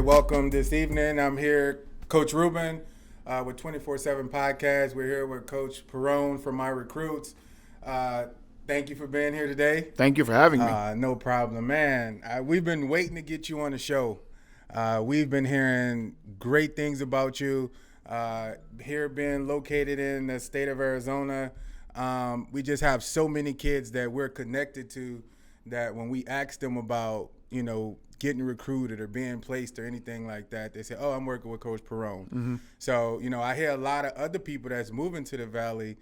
welcome this evening. I'm here, Coach Ruben, with 24/7 Podcast. We're here with Coach Perrone from My Recruits. Thank you for being here today. Thank you for having me. No problem, man. We've been waiting to get you on the show. We've been hearing great things about you. Here being located in the state of Arizona, we just have so many kids that we're connected to that when we ask them about, getting recruited or being placed or anything like that, they say, I'm working with Coach Perrone. Mm-hmm. So, I hear a lot of other people that's moving to the Valley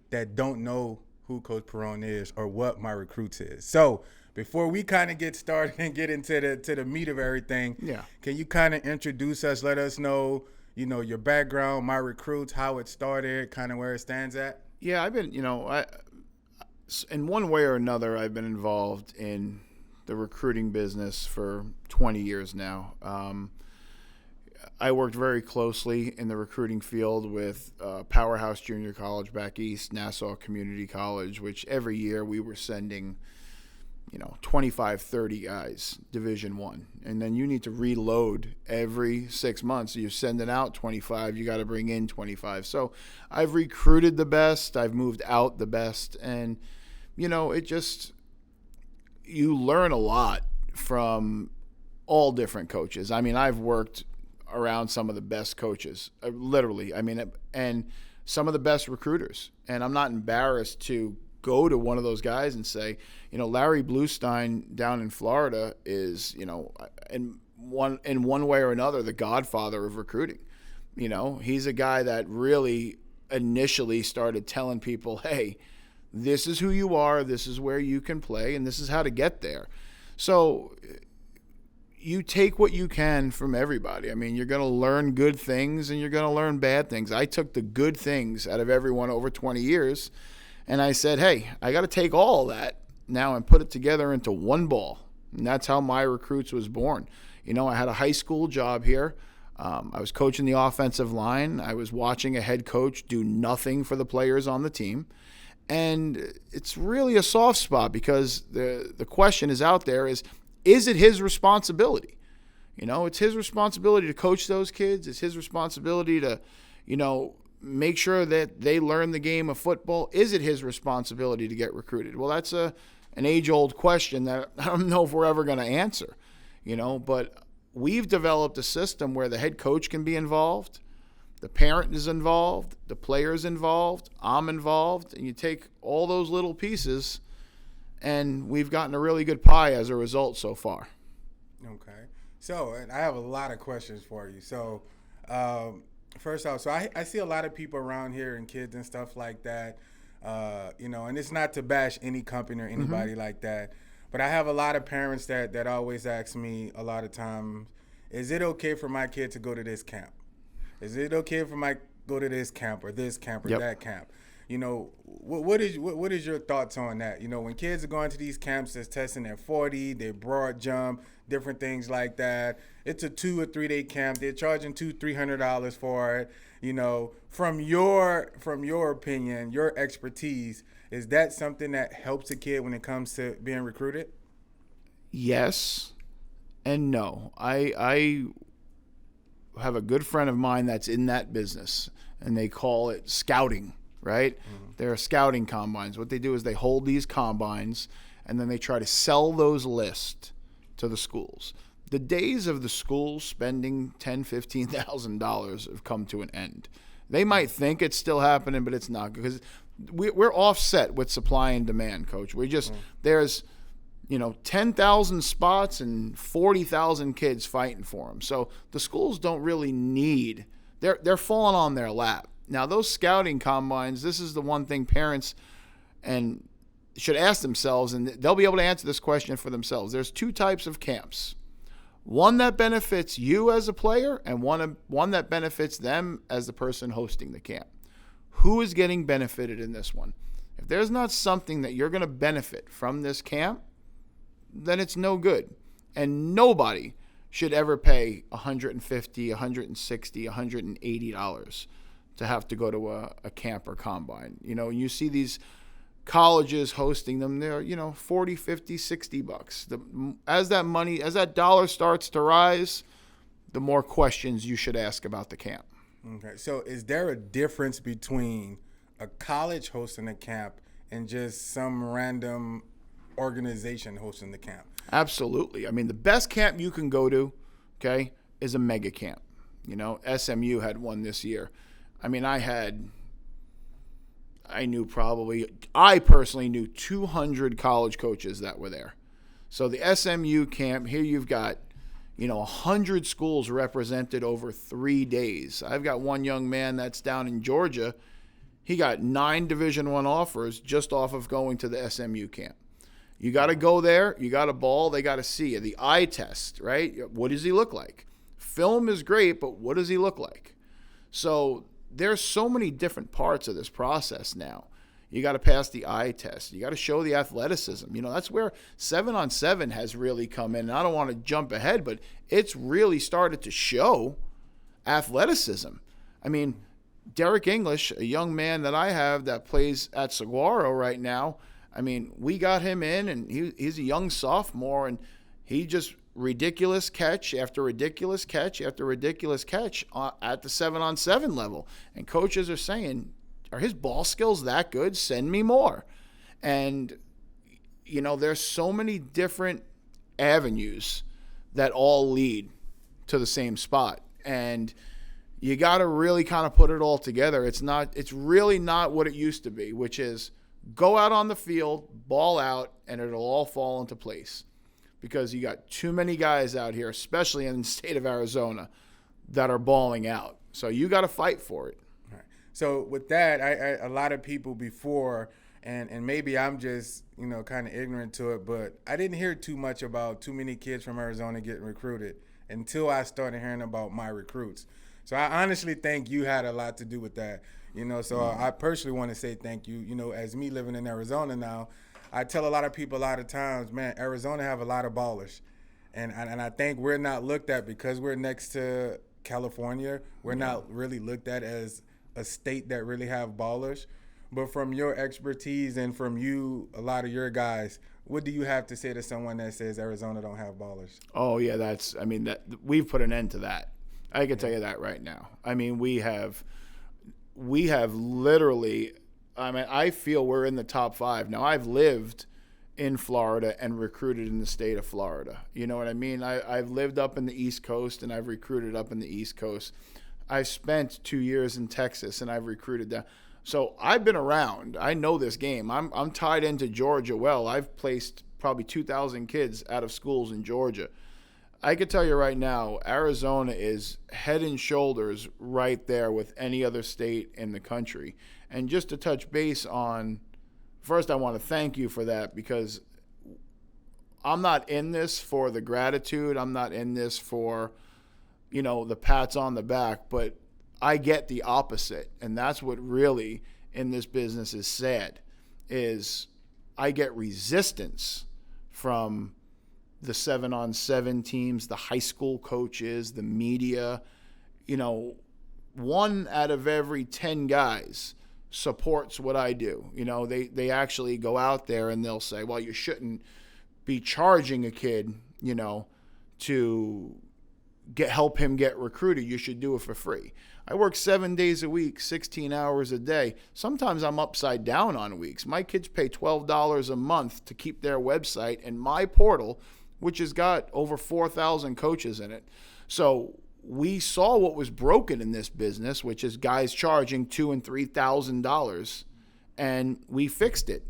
that don't know who Coach Perrone is or what My Recruits is. So before we kind of get started and get into the meat of everything, can you kind of introduce us, let us know, your background, My Recruits, how it started, kind of where it stands at? Yeah, I've been, in one way or another, I've been involved in the recruiting business for 20 years now. I worked very closely in the recruiting field with Powerhouse Junior College back east, Nassau Community College, which every year we were sending, 25, 30 guys, Division I. And then you need to reload every 6 months. You're sending out 25, you got to bring in 25. So I've recruited the best, I've moved out the best, and, you learn a lot from all different coaches. I mean, I've worked around some of the best coaches, literally. I mean, and some of the best recruiters. And I'm not embarrassed to go to one of those guys and say, Larry Bluestein down in Florida is, in one way or another, the godfather of recruiting. He's a guy that really initially started telling people, hey, this is who you are, this is where you can play, and this is how to get there. So you take what you can from everybody. I mean, you're going to learn good things and you're going to learn bad things. I took the good things out of everyone over 20 years, and I said, hey, I got to take all that now and put it together into one ball. And that's how My Recruits was born. I had a high school job here. I was coaching the offensive line. I was watching a head coach do nothing for the players on the team. And it's really a soft spot because the question is out there is it his responsibility? It's his responsibility to coach those kids. It's his responsibility to, make sure that they learn the game of football. Is it his responsibility to get recruited? Well, that's an age-old question that I don't know if we're ever going to answer, but we've developed a system where the head coach can be involved. The parent is involved, the player's involved, I'm involved, and you take all those little pieces, and we've gotten a really good pie as a result so far. Okay. So, and I have a lot of questions for you. So, first off, I see a lot of people around here and kids and stuff like that, and it's not to bash any company or anybody like that, but I have a lot of parents that always ask me a lot of times, is it okay for my kid to go to this camp? Is it okay if I might go to this camp or that camp? What is your thoughts on that? When kids are going to these camps that's testing at 40, they broad jump, different things like that. It's a 2 or 3 day camp. They're charging $200-$300 for it. From your opinion, your expertise, is that something that helps a kid when it comes to being recruited? Yes and no. I have a good friend of mine that's in that business, and they call it scouting, right? Mm-hmm. There are scouting combines. What they do is they hold these combines, and then they try to sell those lists to the schools. The days of the schools spending $10,000, $15,000 have come to an end. They might think it's still happening, but it's not, because we're offset with supply and demand, Coach. There's 10,000 spots and 40,000 kids fighting for them. So the schools don't really need – they're falling on their lap. Now, those scouting combines, this is the one thing parents and should ask themselves, and they'll be able to answer this question for themselves. There's 2 types of camps. One that benefits you as a player, and one that benefits them as the person hosting the camp. Who is getting benefited in this one? If there's not something that you're going to benefit from this camp, then it's no good. And nobody should ever pay $150, $160, $180 to have to go to a camp or combine. You see these colleges hosting them, they're, $40, $50, $60. As that dollar starts to rise, the more questions you should ask about the camp. Okay. So is there a difference between a college hosting a camp and just some random organization hosting the camp? Absolutely. I mean, the best camp you can go to, okay, is a mega camp. You know, SMU had one this year. I mean, I personally knew 200 college coaches that were there. So the SMU camp, here you've got, 100 schools represented over 3 days. I've got one young man that's down in Georgia. He got 9 Division I offers just off of going to the SMU camp. You got to go there. You got to ball. They got to see you. The eye test, right? What does he look like? Film is great, but what does he look like? So there's so many different parts of this process now. You got to pass the eye test. You got to show the athleticism. That's where 7-on-7 has really come in. And I don't want to jump ahead, but it's really started to show athleticism. I mean, Derek English, a young man that I have that plays at Saguaro right now, I mean, we got him in, and he's a young sophomore, and he just ridiculous catch after ridiculous catch after ridiculous catch at the 7-on-7 level. And coaches are saying, are his ball skills that good? Send me more. And, there's so many different avenues that all lead to the same spot. And you got to really kind of put it all together. It's really not what it used to be, which is go out on the field, ball out, and it'll all fall into place. Because you got too many guys out here, especially in the state of Arizona, that are balling out. So you got to fight for it. Right. So with that, a lot of people before, and maybe I'm just, kind of ignorant to it, but I didn't hear too much about too many kids from Arizona getting recruited until I started hearing about my recruits. So I honestly think you had a lot to do with that. So I personally want to say thank you. As me living in Arizona now, I tell a lot of people a lot of times, man, Arizona have a lot of ballers. And I think we're not looked at because we're next to California. We're not really looked at as a state that really have ballers. But from your expertise and from you, a lot of your guys, what do you have to say to someone that says Arizona don't have ballers? Oh, yeah, we've put an end to that. I can tell you that right now. I mean, we have literally – I feel we're in the top 5. Now, I've lived in Florida and recruited in the state of Florida. You know what I mean? I've lived up in the East Coast, and I've recruited up in the East Coast. I've spent 2 years in Texas, and I've recruited down. So I've been around. I know this game. I'm tied into Georgia well. I've placed probably 2,000 kids out of schools in Georgia. I can tell you right now, Arizona is head and shoulders right there with any other state in the country. And just to touch base on, first I want to thank you for that, because I'm not in this for the gratitude. I'm not in this for, the pats on the back, but I get the opposite. And that's what really in this business is sad, is I get resistance from the 7-on-7 teams, the high school coaches, the media. 1 out of every 10 guys supports what I do. They actually go out there and they'll say, well, you shouldn't be charging a kid, to help him get recruited. You should do it for free. I work 7 days a week, 16 hours a day. Sometimes I'm upside down on weeks. My kids pay $12 a month to keep their website and my portal, which has got over 4,000 coaches in it. So we saw what was broken in this business, which is guys charging $2,000 and $3,000, and we fixed it.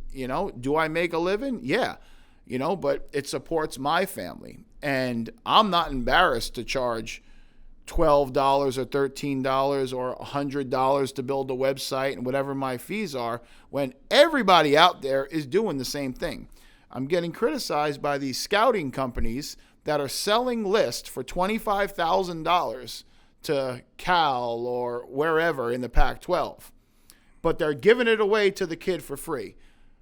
Do I make a living? Yeah, but it supports my family, and I'm not embarrassed to charge $12 or $13 or $100 to build a website and whatever my fees are, when everybody out there is doing the same thing. I'm getting criticized by these scouting companies that are selling lists for $25,000 to Cal or wherever in the Pac-12. But they're giving it away to the kid for free,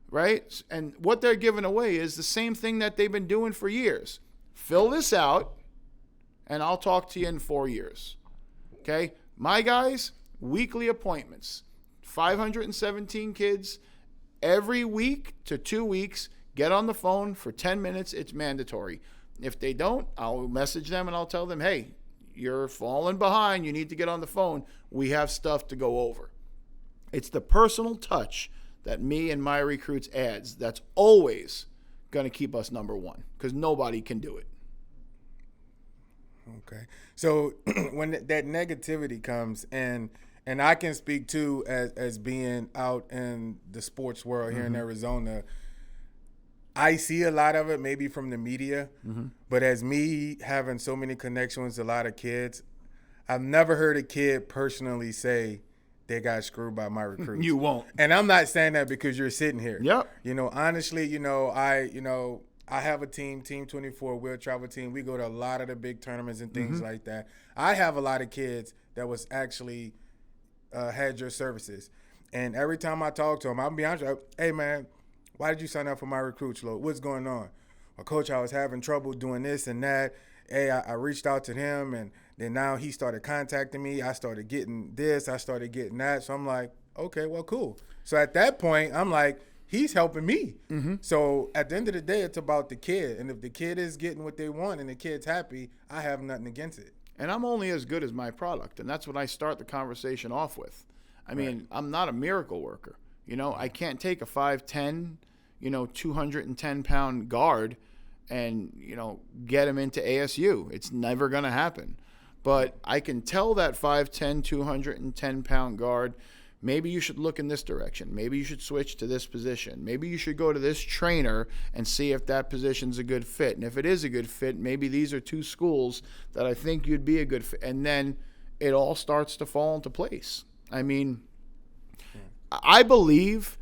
right? And what they're giving away is the same thing that they've been doing for years. Fill this out, and I'll talk to you in 4 years, okay? My guys, weekly appointments, 517 kids every week to 2 weeks. Get on the phone for 10 minutes. It's mandatory. If they don't, I'll message them and I'll tell them, hey, you're falling behind. You need to get on the phone. We have stuff to go over. It's the personal touch that me and my recruits adds that's always going to keep us number one because nobody can do it. Okay. So when that negativity comes, and I can speak too as being out in the sports world here in Arizona, I see a lot of it maybe from the media, but as me having so many connections with a lot of kids, I've never heard a kid personally say they got screwed by my recruits. You won't. And I'm not saying that because you're sitting here. Yep. Honestly, I have a team, Team 24, we're a travel team. We go to a lot of the big tournaments and things like that. I have a lot of kids that was actually had your services. And every time I talk to them, I'll be honest, hey, man, why did you sign up for my recruits, Lord? What's going on? Well, Coach, I was having trouble doing this and that. Hey, I reached out to him, and then now he started contacting me. I started getting this. I started getting that. So I'm like, okay, well, cool. So at that point, I'm like, he's helping me. So at the end of the day, it's about the kid. And if the kid is getting what they want and the kid's happy, I have nothing against it. And I'm only as good as my product. And that's what I start the conversation off with. I mean, I'm not a miracle worker. I can't take a 5'10", 210-pound guard and, get him into ASU. It's never going to happen. But I can tell that 5'10", 210-pound guard, maybe you should look in this direction. Maybe you should switch to this position. Maybe you should go to this trainer and see if that position's a good fit. And if it is a good fit, maybe these are two schools that I think you'd be a good fit. And then it all starts to fall into place. I mean, I believe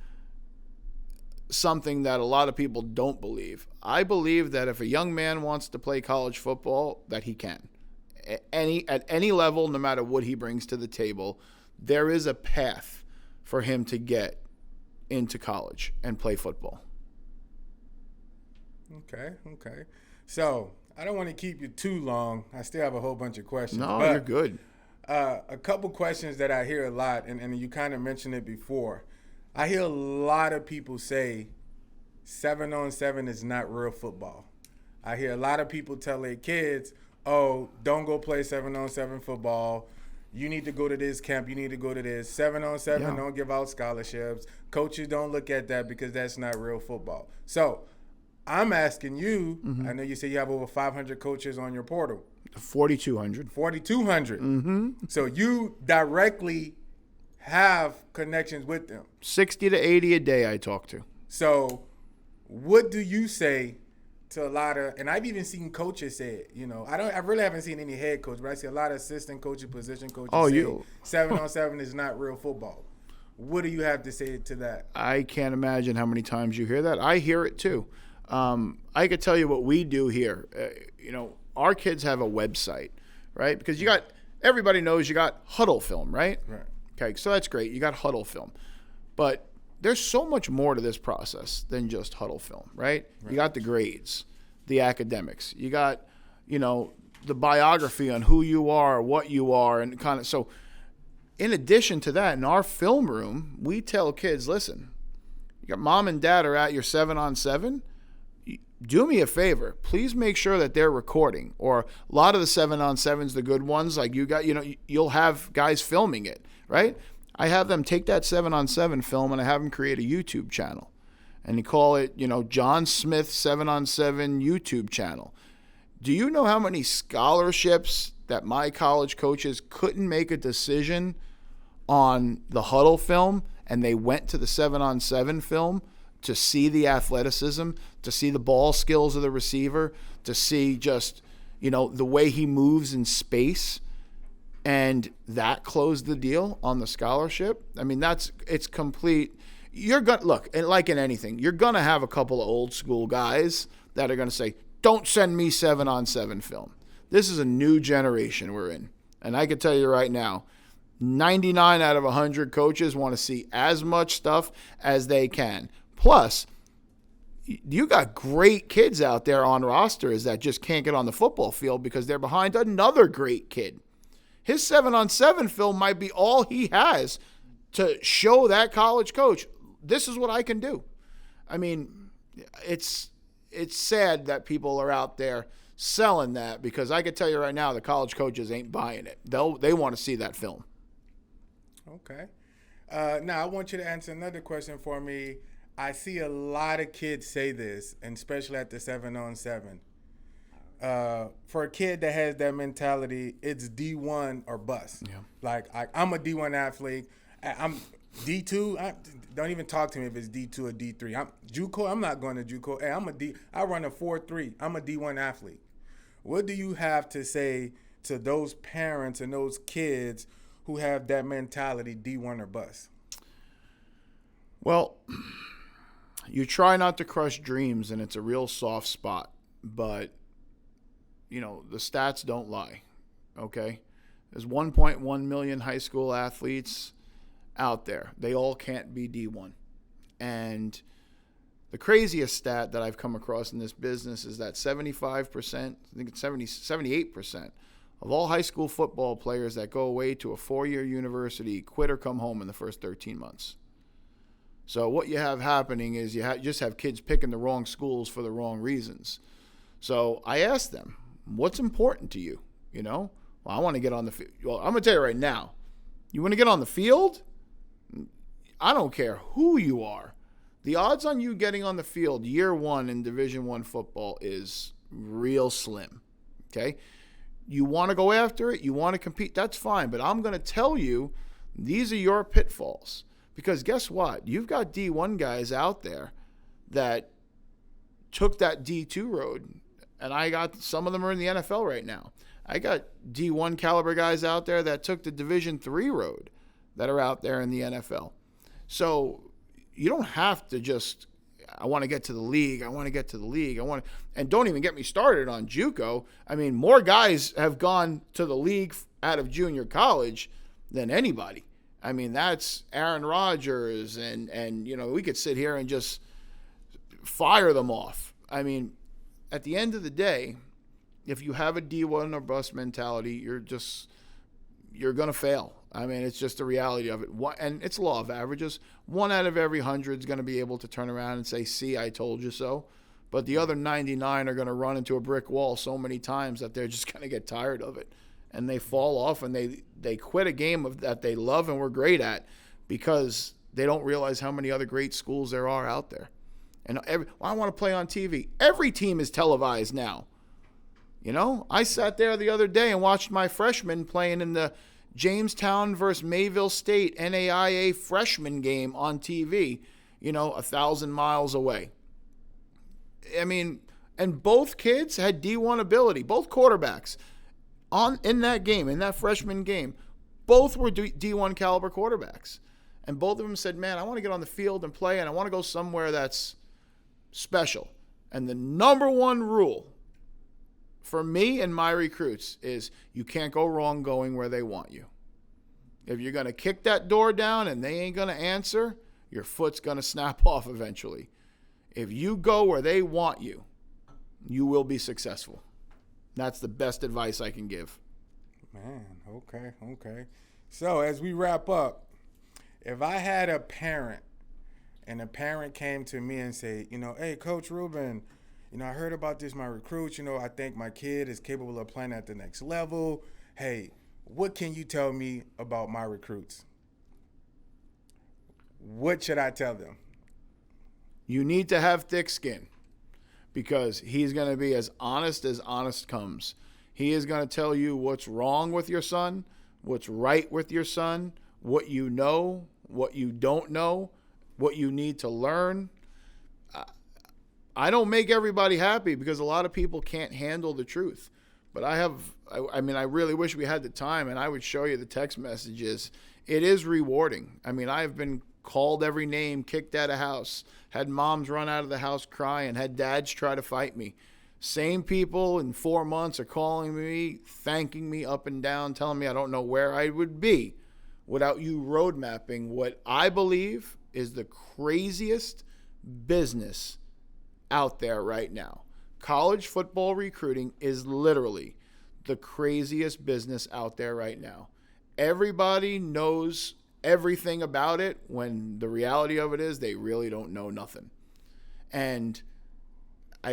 something that a lot of people don't believe. I believe that if a young man wants to play college football, that he can. At any level, no matter what he brings to the table, there is a path for him to get into college and play football. Okay. So I don't want to keep you too long. I still have a whole bunch of questions. No, you're good. A couple questions that I hear a lot, and you kind of mentioned it before. I hear a lot of people say 7-on-7 is not real football. I hear a lot of people tell their kids, oh, don't go play 7-on-7 football. You need to go to this camp. You need to go to this. 7-on-7, don't give out scholarships. Coaches don't look at that because that's not real football. So I'm asking you, I know you say you have over 500 coaches on your portal. 4,200. 4,200. So you directly have connections with them. 60 to 80 a day I talk to. So what do you say to a lot of, and I've even seen coaches say it, I really haven't seen any head coach, but I see a lot of assistant coaches, position coaches say 7-on-7 is not real football. What do you have to say to that? I can't imagine how many times you hear that. I hear it too. I could tell you what we do here. Our kids have a website, right? Because everybody knows you got huddle film, right? Right. Okay, so that's great. You got huddle film. But there's so much more to this process than just huddle film, right? You got the grades, the academics. You got, the biography on who you are, what you are, and kind of. So in addition to that, in our film room, we tell kids, listen, you got mom and dad are at your 7-on-7. Do me a favor. Please make sure that they're recording. Or a lot of the 7-on-7s, the good ones, like you'll have guys filming it, right? I have them take that 7-on-7 film and I have them create a YouTube channel. And they call it, John Smith 7-on-7 YouTube channel. Do you know how many scholarships that my college coaches couldn't make a decision on the huddle film and they went to the 7-on-7 film to see the athleticism, to see the ball skills of the receiver, to see just, the way he moves in space? And that closed the deal on the scholarship. I mean, it's complete. You're going to look, and like in anything, you're going to have a couple of old school guys that are going to say, don't send me 7-on-7 film. This is a new generation we're in. And I can tell you right now, 99 out of 100 coaches want to see as much stuff as they can. Plus, you got great kids out there on rosters that just can't get on the football field because they're behind another great kid. His 7-on-7 film might be all he has to show that college coach, this is what I can do. I mean, it's it's sad that people are out there selling that, because I can tell you right now, the college coaches ain't buying it. They want to see that film. Okay. Now I want you to answer another question for me. I see a lot of kids say this, and especially at the 7-on-7. For a kid that has that mentality, it's D1 or bust. Yeah. Like I'm a D1 athlete. I'm D2. Don't even talk to me if it's D2 or D3. I'm JUCO. I'm not going to JUCO. Hey, I run a 4.3. I'm a D1 athlete. What do you have to say to those parents and those kids who have that mentality, D1 or bust? Well, you try not to crush dreams, and it's a real soft spot. But, the stats don't lie, okay? There's 1.1 million high school athletes out there. They all can't be D1. And the craziest stat that I've come across in this business is that 75%, I think it's 78% of all high school football players that go away to a 4-year university quit or come home in the first 13 months. So what you have happening is you just have kids picking the wrong schools for the wrong reasons. So I asked them, what's important to you? Well, I want to get on the field. Well, I'm going to tell you right now, you want to get on the field? I don't care who you are. The odds on you getting on the field year one in Division I football is real slim, okay? You want to go after it, you want to compete, that's fine. But I'm going to tell you, these are your pitfalls. Because guess what? You've got D1 guys out there that took that D2 road, and I got some of them are in the NFL right now. I got D1 caliber guys out there that took the Division III road that are out there in the NFL. So you don't have to just, I want to get to the league. And don't even get me started on JUCO. I mean, more guys have gone to the league out of junior college than anybody. I mean, that's Aaron Rodgers, and we could sit here and just fire them off. I mean, at the end of the day, if you have a D1 or bust mentality, you're going to fail. I mean, it's just the reality of it. And it's law of averages. 1 out of every 100 is going to be able to turn around and say, see, I told you so. But the other 99 are going to run into a brick wall so many times that they're just going to get tired of it. And they fall off, and they quit a game that they love and were great at because they don't realize how many other great schools there are out there. And I want to play on TV. Every team is televised now. I sat there the other day and watched my freshmen playing in the Jamestown versus Mayville State NAIA freshman game on TV, 1,000 miles away. I mean, and both kids had D1 ability, both quarterbacks in that game, in that freshman game. Both were D1 caliber quarterbacks. And both of them said, man, I want to get on the field and play, and I want to go somewhere that's special. And the number one rule for me and my recruits is you can't go wrong going where they want you. If you're going to kick that door down and they ain't going to answer, your foot's going to snap off eventually. If you go where they want you, you will be successful. That's the best advice I can give. Man, okay. So as we wrap up, if I had a parent and a parent came to me and say, hey, Coach Ruben, I heard about this, my recruits, I think my kid is capable of playing at the next level. Hey, what can you tell me about my recruits? What should I tell them? You need to have thick skin because he's going to be as honest comes. He is going to tell you what's wrong with your son, what's right with your son, what you know, what you don't know, what you need to learn. I don't make everybody happy because a lot of people can't handle the truth. But I really wish we had the time and I would show you the text messages. It is rewarding. I mean, I've been called every name, kicked out of house, had moms run out of the house crying, had dads try to fight me. Same people in 4 months are calling me, thanking me up and down, telling me I don't know where I would be without you road mapping what I believe is the craziest business out there right now. College football recruiting is literally the craziest business out there right now. Everybody knows everything about it when the reality of it is they really don't know nothing. And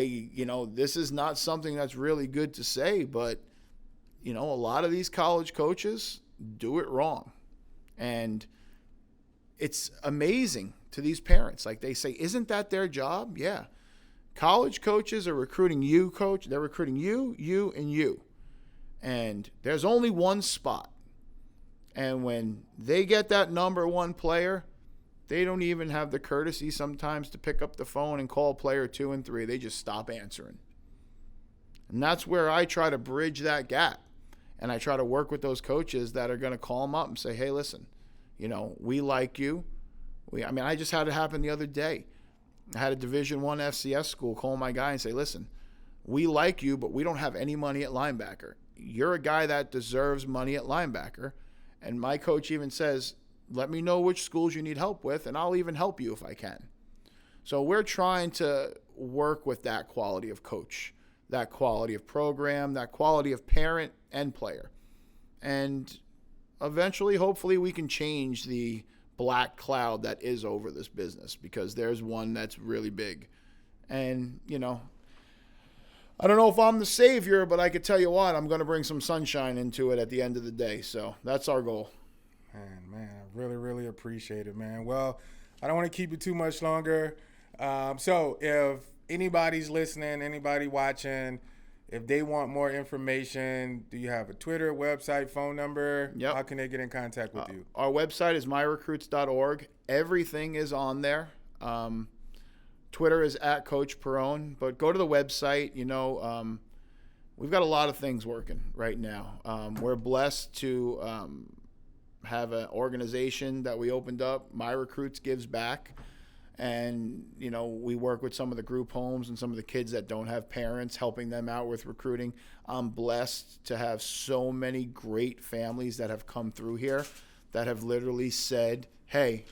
This is not something that's really good to say, but, a lot of these college coaches do it wrong. And it's amazing to these parents. Like, they say, isn't that their job? Yeah. College coaches are recruiting you, coach. They're recruiting you, and you. And there's only one spot. And when they get that number one player, they don't even have the courtesy sometimes to pick up the phone and call player 2 and 3. They just stop answering. And that's where I try to bridge that gap. And I try to work with those coaches that are going to call them up and say, hey, listen, we like you. I just had it happen the other day. I had a Division I FCS school call my guy and say, listen, we like you, but we don't have any money at linebacker. You're a guy that deserves money at linebacker. And my coach even says, let me know which schools you need help with, and I'll even help you if I can. So we're trying to work with that quality of coach, that quality of program, that quality of parent and player. And eventually, hopefully, we can change the black cloud that is over this business, because there's one that's really big. And, I don't know if I'm the savior, but I could tell you what, I'm going to bring some sunshine into it at the end of the day. So that's our goal. Man, I really, really appreciate it, man. Well, I don't want to keep you too much longer. So if anybody's listening, anybody watching, if they want more information, do you have a Twitter, website, phone number? Yep. How can they get in contact with you? Our website is myrecruits.org. Everything is on there. Twitter is at Coach Perrone, but go to the website. We've got a lot of things working right now. We're blessed to have an organization that we opened up. My Recruits Gives Back. And, we work with some of the group homes and some of the kids that don't have parents, helping them out with recruiting. I'm blessed to have so many great families that have come through here that have literally said, hey,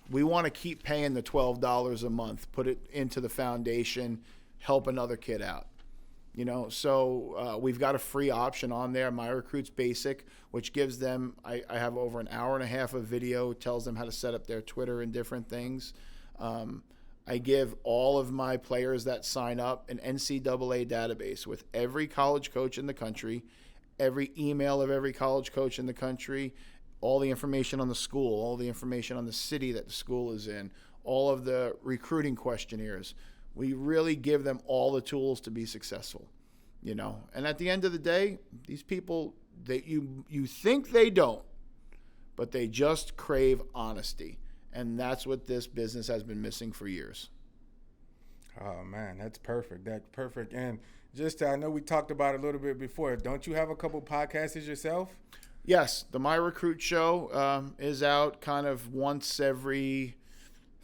we want to keep paying the $12 a month, put it into the foundation, help another kid out. So we've got a free option on there, My Recruits Basic, which gives them, I have over an hour and a half of video, tells them how to set up their Twitter and different things. I give all of my players that sign up an NCAA database with every college coach in the country, every email of every college coach in the country, all the information on the school, all the information on the city that the school is in, all of the recruiting questionnaires. We really give them all the tools to be successful, And at the end of the day, these people, you think they don't, but they just crave honesty. And that's what this business has been missing for years. Oh, man, that's perfect. That's perfect. And I know we talked about it a little bit before. Don't you have a couple podcasts yourself? Yes, the My Recruit Show is out kind of once every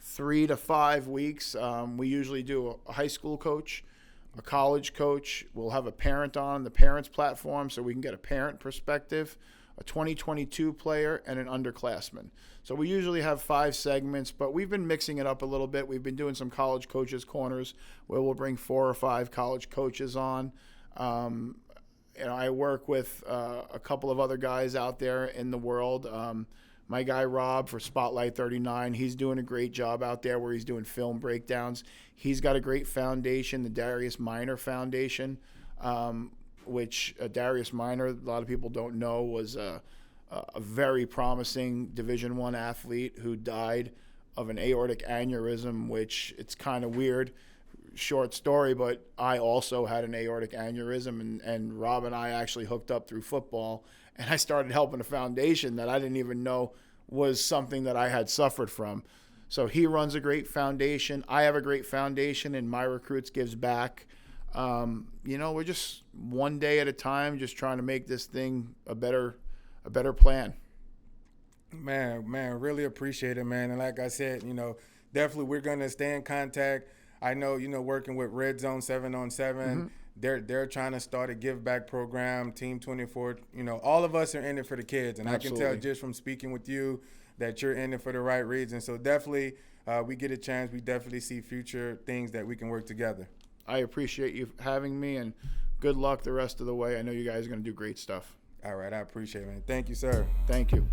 3 to 5 weeks. We usually do a high school coach, a college coach. We'll have a parent on the parents platform so we can get a parent perspective, a 2022 player, and an underclassman. So we usually have 5 segments, but we've been mixing it up a little bit. We've been doing some college coaches corners where we'll bring 4 or 5 college coaches on. I work with a couple of other guys out there in the world. My guy Rob for Spotlight 39, he's doing a great job out there where he's doing film breakdowns. He's got a great foundation, the Darius Minor Foundation, which Darius Minor, a lot of people don't know, was a very promising Division I athlete who died of an aortic aneurysm, which it's kind of weird. Short story, but I also had an aortic aneurysm, and Rob and I actually hooked up through football, and I started helping a foundation that I didn't even know was something that I had suffered from. So he runs a great foundation. I have a great foundation, and My Recruits Gives Back. We're just one day at a time, just trying to make this thing a better plan. Man, really appreciate it, man. And like I said, definitely we're going to stay in contact. I know, working with Red Zone 7-on-7, they're trying to start a give back program, Team 24. All of us are in it for the kids. And Absolutely. I can tell just from speaking with you that you're in it for the right reasons. So definitely we get a chance. We definitely see future things that we can work together. I appreciate you having me, and good luck the rest of the way. I know you guys are going to do great stuff. All right. I appreciate it, man. Thank you, sir. Thank you.